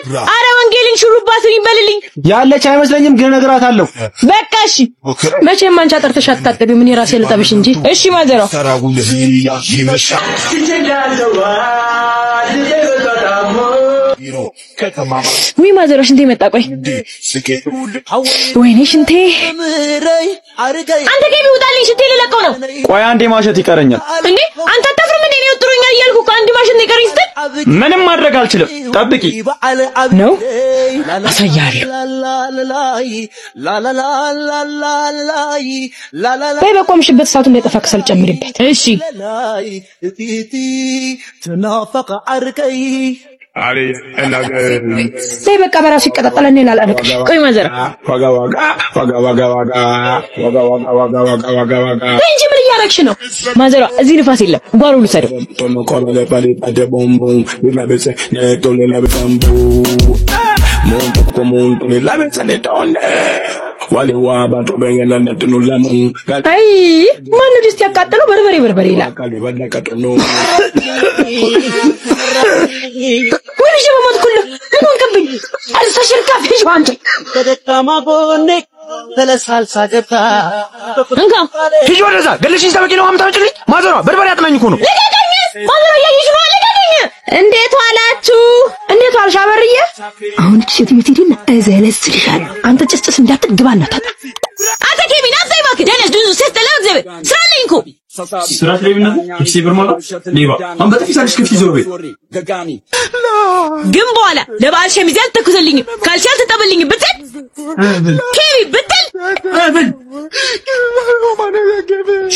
ማለት አረ ወንጌልን ሹሩባትን ይበልልኝ ያለች አይመስለኝም ግን እነግራታለሁ በቃ እሺ መቼም አንቺ አጠርተሽ አትታጠቢ ምን የራሴ ልጠብሽ እንጂ እሺ ማዘሯ ወይ ማዘሯ ሽንቴ መጣ ቆይ ወይኔ ሽንቴ አንተ ገቢ ውጣልኝ ሽንቴ ልለቀው ነው ቆይ አንዴ ማሸት ይቀረኛል እንዴ አንተ አታፍርም እንዴ ነው ጥሩኛል እያልኩ እኮ አንዴ ማሸት ይቀረኝ ስትል ምንም ማድረግ አልችልም ጠብቂ ነው አሳያለሁ በይ በቆምሽበት ሰዓቱ እንዳይጠፋ ከሰል ጨምሪበት እሺ ተናፈቀ አርከይ አሬ እነገር በቃ በራሱ ይቀጣጣልና ይላልአለሽ ቆይ ማዘር ዋጋ እንጂ ምን እያረግሽ ነው ማዘሯ እዚህ ንፋስ የለም ጓሮ ልሰደው አይ ማን ነው ድስት ያቃጠለው በርበሬ ይላል ወይኔ ጀማት ኩሉ ምን ሆንክብኝ አልተሽርካፊሽ አንቺ ተደካማ ጎኔ ተለሳልሳ ገባ እንካ ሂጂ ወደዛ ገልሽኝ ተበቂ ነው አምጣጭልኝ ማዘሯ በርበሬ አጥናኝ እኮ ነው ማዘሯ ያይሽ ነው ለጋደኝ እንዴት ዋላችሁ እንዴት ዋልሽ አበርዬ አሁን ሴት ቤት ሄድና እዘለስልሻለሁ አንተ ጭስጭስ እንዳትግባና ታጣ አንተ ከቢና ዘይባክ ደነስ ብዙ ስትላክ ዘበ ስራልኝኩ ስራት ለይብነት እሺ ብርማላ ሊባ አንተ ተፊሳልሽ ከፊ ዞር ቤት ግን በኋላ ለባል ሸሚዝ ያልተኩሰልኝ ካልቻል ተጠበልኝ ብትል ከቢ ብትል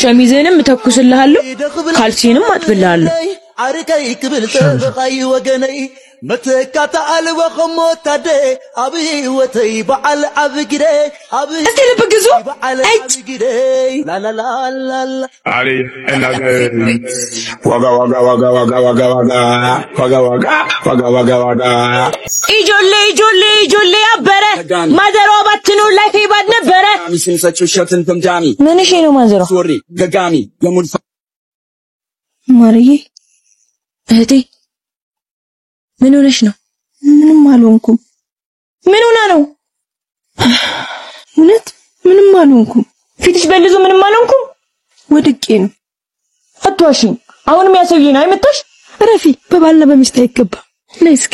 ሸሚዝንም ተኩስልሃለሁ ካልሲንም አጥብልሃለሁ አርከይ ክብል ተበቃይ ወገነይ متكات على خموتاد ابي وتي بعل ابغري ابي استي لبغزو لا لا لا لا علي انا واغا ايجولي ابره مادرو باتنو لايف يباد نبره مسين سچو شتن تمجامي من شي ነው مادرو سوري غغامي يمون ماري እህቴ ምን ሆነሽ ነው? ምንም አልሆንኩም። ምን ሆነ ነው? እውነት ምንም አልሆንኩም። ፊትሽ በልዞ ምንም አልሆንኩም። ወድቄ ነው። አትዋሽኝ። አሁንም ያሰውዬን አይመጣሽ? ረፊ በባልና በሚስት አይገባም። ነይ እስኪ።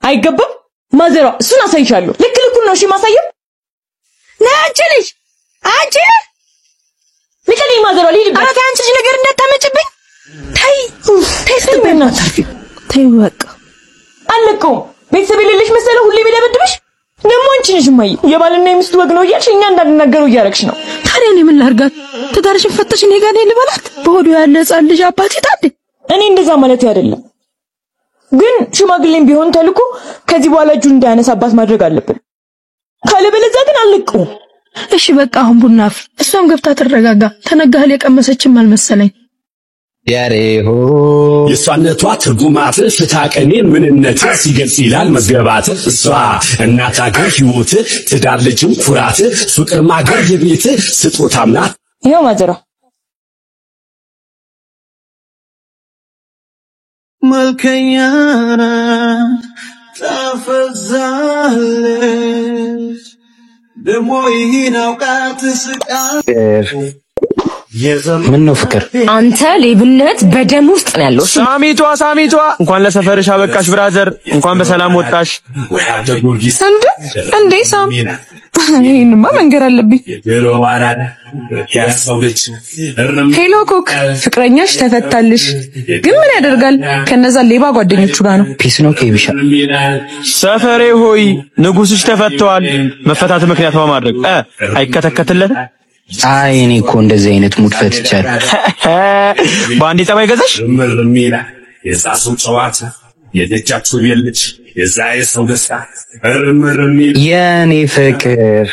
አይገባም? ማዘሯ እሱን አሳይሻለሁ። ልክ ልኩን ነው እሺ ማሳየው። ነይ አንቺ ልጅ አንቺ ልጅ ማዘሯ ልጅ አራታ አንቺ ነገር እንዳታመጭብኝ ታይ ስትበና ታርፊ ታይ በቃ አለቀው ቤተሰብ የሌለሽ መሰለ ሁሌ ቢደብድብሽ ደሞ አንቺ ነሽ ማይ የባልና የሚስት ወግ ነው እያልሽ እኛ እንዳንናገረው እያረክሽ ነው ታዲያ እኔ ምን ላርጋት ተዳርሽን ፈተሽ እኔ ጋር ልበላት በሆዱ ያለ ጻን ልጅ አባቴ ታድ እኔ እንደዛ ማለት አይደለም ግን ሽማግሌም ቢሆን ተልኩ ከዚህ በኋላ እጁ እንዳያነሳባት ማድረግ አለብን ካለበለዛ ግን አለቀው እሺ በቃ አሁን ቡና እሷም ገብታ ተረጋጋ ተነጋህል የቀመሰችም አልመሰለኝ ያሬሆ የሷነቷ ትርጉማት ፍታቀኔን ምንነት ሲገልጽ ይላል መዝገባት እሷ እናት አገር ህይወት ትዳር ልጅም ኩራት ፍቅር ማገር የቤት ስጦታም ናት ይሄው ማዘሯ መልከኛና ታፈዛለች ደሞ ይሄናው ቃትስቃ ምን ነው ፍቅር አንተ ሌብነት በደም ውስጥ ነው ያለው ሳሚቷ እንኳን ለሰፈርሽ አበቃሽ ብራዘር እንኳን በሰላም ወጣሽ እንዴ ሳም ይሄንማ መንገር አለብኝ ሄሎ ኮክ ፍቅረኛሽ ተፈታልሽ ግን ምን ያደርጋል ከነዛ ሌባ ጓደኞቹ ጋር ነው ፒስ ነው ከይብሻ ሰፈሬ ሆይ ንጉስሽ ተፈተዋል መፈታት ምክንያት በማድረግ አይከተከተለት አይ እኔ እኮ እንደዚህ አይነት ሙድ ፈትቻለሁ ባንዲ ጠባይ ገዛሽ ምርሚላ የዛሱ ጨዋታ የደጃችሁ ልጅ የዛይ ሰው ደስታ ምርሚላ የኔ ፍቅር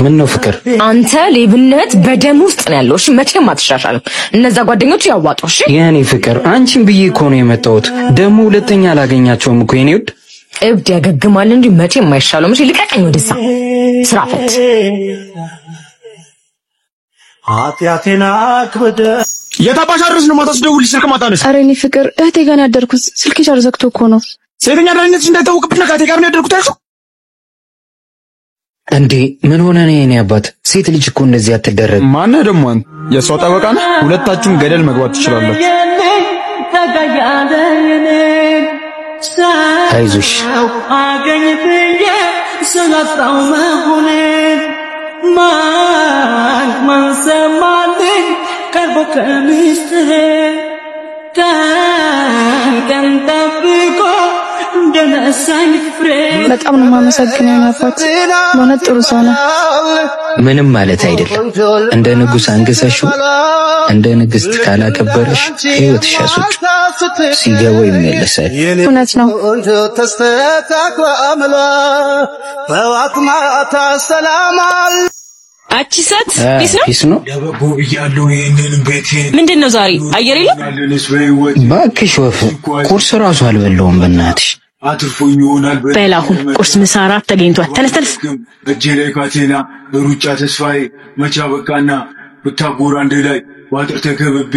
ምን ነው ፍቅር አንተ ሌብነት በደም ውስጥ ነው ያለው እሺ መቼም አትሻሻልም እነዛ ጓደኞቹ ያዋጣው እሺ የኔ ፍቅር አንቺን ብዬ እኮ ነው የመጣሁት ደሞ ሁለተኛ አላገኛቸውም እኮ የኔ ውድ እብድ ያገግማል እንጂ መቼም አይሻለውም እሺ ልቀቀኝ ወደዛ ስራ ፈት አጥያቴና አክበደ የታባሽ አድረስ ነው ማታ ስደውልሽ ስልክ ማታነሽ። ኧረ እኔ ፍቅር እህቴ ጋር ነው ያደርኩት። ስልኬ ቻርጅ ዘግቶ እኮ ነው። ሴተኛ ዳኝነትሽ እንዳይታወቅብሽ ነው ከእህቴ ጋር ነው ያደርኩት ያልሽው እንዴ? ምን ሆነ ነው የኔ አባት? ሴት ልጅ እኮ እንደዚህ አትደረግ። ማነህ ደግሞ አንተ? የሷ ጠበቃ ነህ? ሁለታችሁም ገደል መግባት ትችላላችሁ። አይዞሽ በጣም ነው የማመሰግነው አባት። በእውነት ጥሩ ሰው ነው። ምንም ማለት አይደለም። እንደ ንጉስ አንገሰሽው እንደ ንግስት ካላከበረሽ ህይወትሽ ያሱጭ ሲገባው ይመለሳል። እውነት ነው። አቺ ሰት ፒስ ነው ደበጎ ብያለሁ ይሄንን ቤቴን ምንድነው ዛሬ አየር የለም ባክሽ ወፍ ቁርስ ራሱ አልበላውም በእናትሽ አትርፎኝ ይሆናል በላሁን ቁርስ ምሳ እራት ተገኝቷል ተነስተልፍ እጄ ላይ ካቴና ሩጫ ተስፋዬ መቻ በቃና ብታጎራ እንደ ላይ ዋጥር ተከብቤ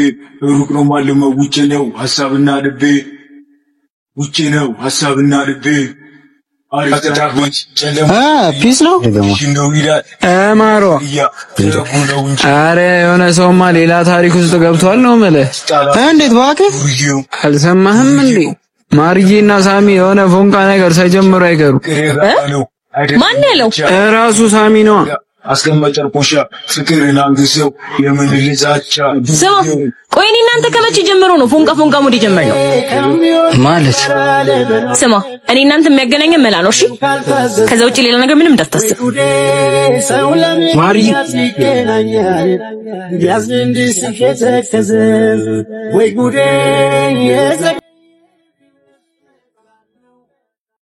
ሩቅ ነው ማለመው ውጪ ነው ሐሳብና ልቤ ውጪ ነው ሐሳብና ልቤ ፒስ ነው ማሮ አረ የሆነ ሰውማ ሌላ ታሪክ ውስጥ ገብቷል ነው ማለት እንዴት እባክህ አልሰማህም እንዴ ማርጂና ሳሚ የሆነ ፎንቃ ነገር ሳይጀምሩ አይቀሩ ማን ያለው ራሱ ሳሚ ነው አስቀመጨር ቆሻ ፍቅርን አንግሰው የምን ልዛቻ ስማ ቆይ እኔ እናንተ ከመቼ ጀምሮ ነው ፎንቃ ሙድ ጀመርነው ማለት ስማ እኔ እናንተ የሚያገናኘን መላ ነው እሺ ከዛ ውጪ ሌላ ነገር ምንም እንዳታስብ ማሪ ያዝንዲ ሲከተከዘ ወይ ጉዴ